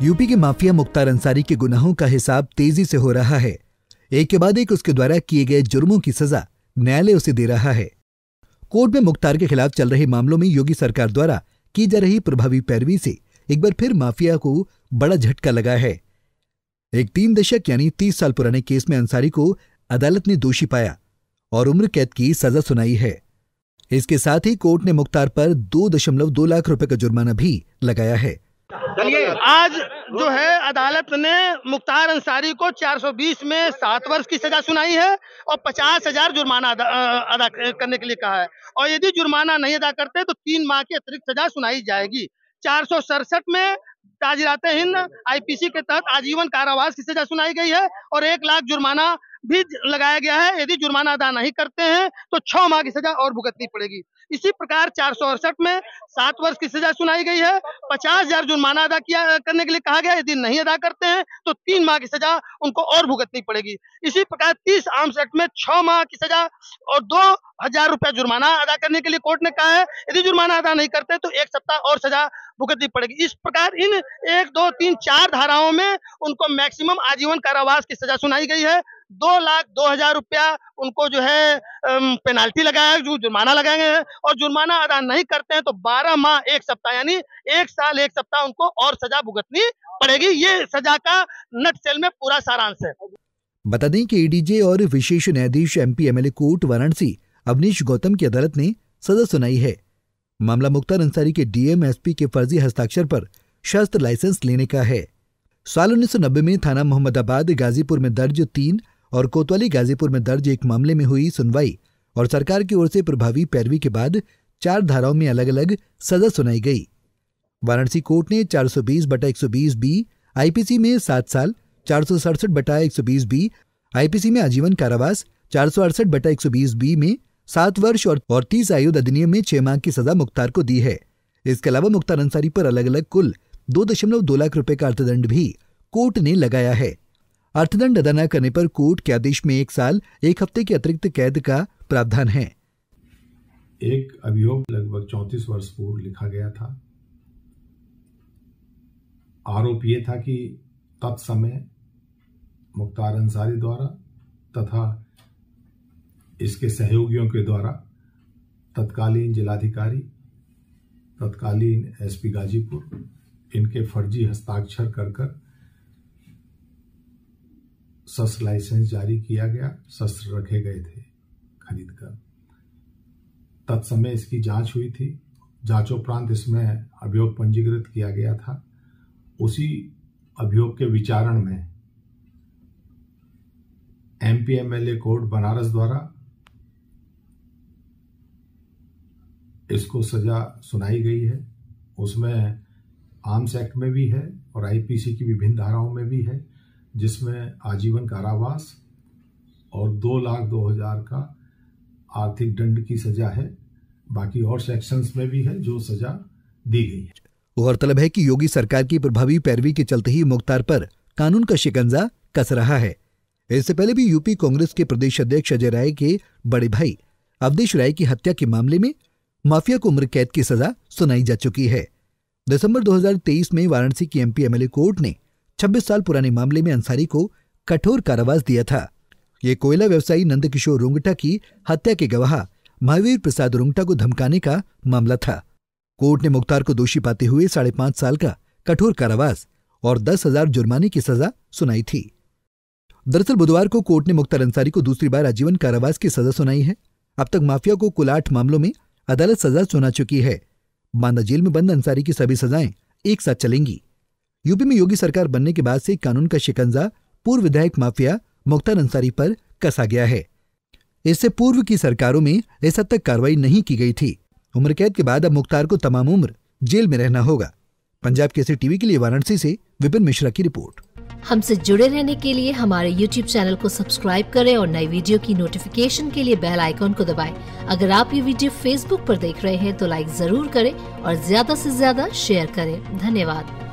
UP के mafia Mukhtar Ansari के गुनाहों का हिसाब तेजी से हो रहा है। एक के बाद एक उसके द्वारा किए गए जुर्मों की सजा न्यायालय उसे दे रहा है। कोर्ट में मुख्तार के खिलाफ चल रहे मामलों में योगी सरकार द्वारा की जा रही प्रभावी पैरवी से एक बार फिर माफिया को बड़ा झटका लगा है। एक 3 दशक यानी 30 साल पुराने केस में अंसारी को अदालत ने दोषी पाया और उम्र कैद की सजा सुनाई है। इसके साथ ही कोर्ट ने मुख्तार पर 2.2 लाख रुपए का जुर्माना भी लगाया है। आज जो है अदालत ने मुख्तार अंसारी को 420 में 7 वर्ष की सजा सुनाई है और 50,000 जुर्माना अदा करने के लिए कहा है, और यदि जुर्माना नहीं अदा करते तो 3 माह की अतिरिक्त सजा सुनाई जाएगी। 467 में ताजिराते हिंद आईपीसी के तहत आजीवन कारावास की सजा सुनाई गई है और 1 लाख जुर्माना भी लगाया गया है। यदि जुर्माना अदा नहीं करते हैं तो 6 माह की सजा और भुगतनी पड़ेगी। इसी प्रकार 468 में 7 वर्ष की सजा सुनाई गई है, 50,000 जुर्माना अदा करने के लिए कहा गया। यदि नहीं अदा करते हैं तो 3 माह की सजा उनको और भुगतनी पड़ेगी। इसी प्रकार 30 आर्म्स एक्ट में 6 माह की सजा और 2,000 रुपया जुर्माना अदा करने के लिए कोर्ट ने कहा है। यदि जुर्माना अदा नहीं करते तो 1 सप्ताह और सजा भुगतनी पड़ेगी। इस प्रकार इन 1, 2, 3, 4 धाराओं में उनको मैक्सिमम आजीवन कारावास की सजा सुनाई गई है। 2,02,000 रुपया उनको जो है पेनाल्टी लगाया है, जो जुर्माना लगाए हैं, और जुर्माना अदा नहीं करते हैं तो 12 माह 1 सप्ताह यानी 1 साल 1 सप्ताह उनको और सजा भुगतनी पड़ेगी। ये सजा का नटसेल में पूरा सारांश है। बता दें कि एडीजे और विशेष न्यायाधीश MP MLA court Varanasi Avnish Gautam की अदालत ने सजा सुनाई है। मामला मुख्तार अंसारी के डीएम एसपी के फर्जी हस्ताक्षर पर शस्त्र लाइसेंस लेने का है। साल 1990 में थाना मोहम्मदाबाद गाजीपुर में दर्ज 3 और कोतवाली गाजीपुर में दर्ज 1 मामले में हुई सुनवाई और सरकार की ओर से प्रभावी पैरवी के बाद 4 धाराओं में अलग अलग सजा सुनाई गई। वाराणसी कोर्ट ने 420/120B आईपीसी में 7 साल, 467/120B आईपीसी में आजीवन कारावास, 468/120B में 7 वर्ष और 30 आयुध अधिनियम में 6 माह की सजा मुख्तार को दी है। इसके अलावा मुख्तार अंसारी पर अलग अलग कुल 2.2 लाख रुपए का अर्थदंड भी कोर्ट ने लगाया है। अर्थदंड अदा न करने पर कोर्ट के आदेश में 1 साल 1 हफ्ते की अतिरिक्त कैद का प्रावधान है। एक अभियोग लगभग 34 वर्ष पूर्व लिखा गया था। आरोप ये था कि तत्समय मुख्तार अंसारी द्वारा तथा इसके सहयोगियों के द्वारा तत्कालीन जिलाधिकारी, तत्कालीन एसपी गाजीपुर, इनके फर्जी हस्ताक्षर कर शस्त्र लाइसेंस जारी किया गया, शस्त्र रखे गए थे खरीद कर। तत्समय इसकी जांच हुई थी। जांचोपरांत इसमें अभियोग पंजीकृत किया गया था। उसी अभियोग के विचारण में एमपी एमएलए कोर्ट बनारस द्वारा इसको सजा सुनाई गई है। उसमें आर्म्स एक्ट में भी है और आईपीसी की विभिन्न धाराओं में भी है, जिसमें आजीवन कारावास और 2,02,000 का आर्थिक दंड की सजा है। बाकी और सेक्शंस में भी है जो सजा दी गई है। गौरतलब है कि योगी सरकार की प्रभावी पैरवी के चलते ही मुख्तार पर कानून का शिकंजा कस रहा है। इससे पहले भी यूपी कांग्रेस के प्रदेश अध्यक्ष अजय राय के बड़े भाई अवधेश राय की हत्या के मामले में माफिया को उम्र कैद की सजा सुनाई जा चुकी है। दिसंबर 2023 में वाराणसी की एमपी एमएलए कोर्ट ने 26 साल पुराने मामले में अंसारी को कठोर कारावास दिया था। ये कोयला व्यवसायी नंदकिशोर रुंगटा की हत्या के गवाह महावीर प्रसाद रुंगटा को धमकाने का मामला था। कोर्ट ने मुख्तार को दोषी पाते हुए 5.5 साल का कठोर कारावास और 10,000 जुर्माने की सजा सुनाई थी। दरअसल बुधवार को कोर्ट ने मुख्तार अंसारी को दूसरी बार आजीवन कारावास की सजा सुनाई है। अब तक माफिया को कुल 8 मामलों में अदालत सजा सुना चुकी है। बांदा जेल में बंद अंसारी की सभी सजाएं एक साथ चलेंगी। यूपी में योगी सरकार बनने के बाद से कानून का शिकंजा पूर्व विधायक माफिया मुख्तार अंसारी पर कसा गया है। इससे पूर्व की सरकारों में इस हद तक कार्रवाई नहीं की गई थी। उम्र कैद के बाद अब मुख्तार को तमाम उम्र जेल में रहना होगा। पंजाब केसरी टीवी के लिए वाराणसी से विपिन मिश्रा की रिपोर्ट। हमसे जुड़े रहने के लिए हमारे YouTube चैनल को सब्सक्राइब करें और नई वीडियो की नोटिफिकेशन के लिए बेल आइकॉन को दबाएं। अगर आप ये वीडियो Facebook पर देख रहे हैं तो लाइक जरूर करें और ज्यादा से ज्यादा शेयर करें। धन्यवाद।